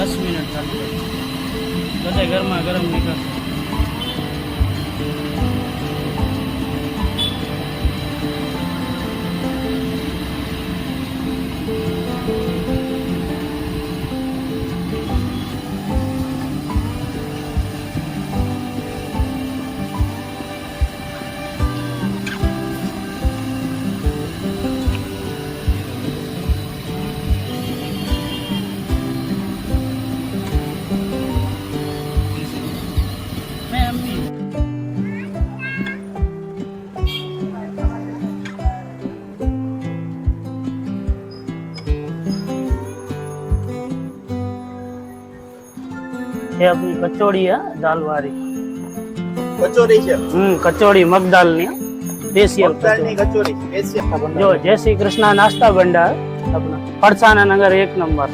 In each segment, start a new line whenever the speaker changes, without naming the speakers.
10 minute ચાલુ બધા ગરમા ગરમ નીકળશે. ये अपनी कचौड़ी है दाल वाली
कचौरी છે
कचौड़ी मग दाल ની स्पेशल
મગદાળની કચોરી સ્પેશિયલ
जो जय श्री कृष्णा नाश्ता भंडार अपना फरसाना नगर 1 नंबर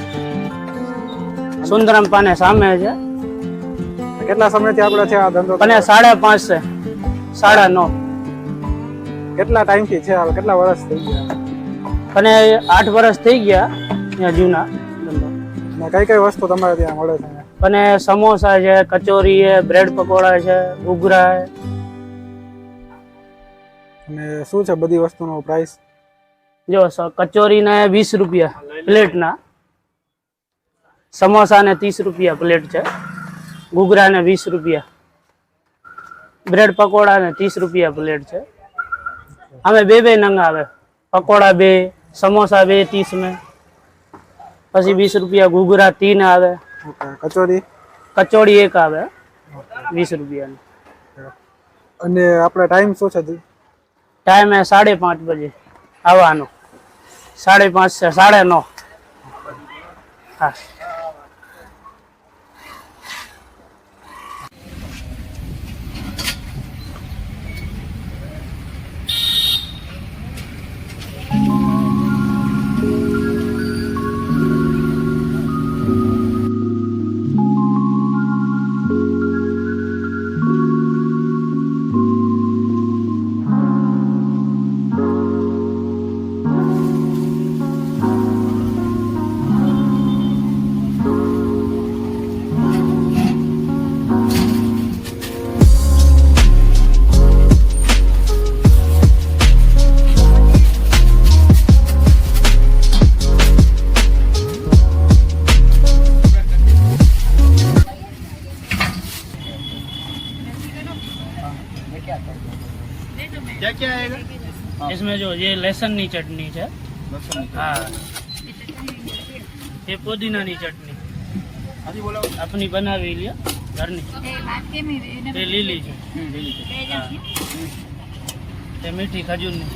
सुंदरम पाने सामे है.
કેટલા સમયથી આપણે છે આ ધંધો?
અને 5:30 છે 9:30
કેટલા ટાઈમથી છે? હાલ કેટલા વર્ષ થઈ ગયા?
અને 8 વર્ષ થઈ ગયા ત્યાં જૂના ધંધો.
ને કઈ કઈ વસ્તુ તમારે ત્યાં મળે છે?
અને સમોસા છે, કચોરી છે, બ્રેડ પકોડા છે, ઘૂઘરા છે.
અને શું છે બધી વસ્તુનો પ્રાઇસ?
જો કચોરી ને 20 રૂપિયા પ્લેટ ના, સમોસા ને 30 રૂપિયા પ્લેટ છે, ઘૂઘરા ને 20 રૂપિયા, બ્રેડ પકોડા ને 30 રૂપિયા પ્લેટ છે. અમે બે નંગ આવે, પકોડા 2, સમોસા 2 30 में, પછી 20 રૂપિયા ઘૂઘરા 3 આવે.
કચોરી?
કચોડી 1 આવે 20 રૂપિયા.
અને આપણે ટાઈમ શું છે?
ટાઈમ है 5:30 बजे આવવાનો, 5:30 से 9:30. હા.
क्या क्या आएगा
इसमें जो ये लहसुन ની ચટણી છે, हाँ ये पुदीना ની ચટણી
हाजी बोलो
अपनी बनावी लिया घरनी, ये લીલી છે, हाँ ये मीठी खजूर ની,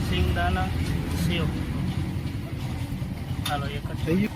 સિંગદાણા સેવ. હાલો એક જ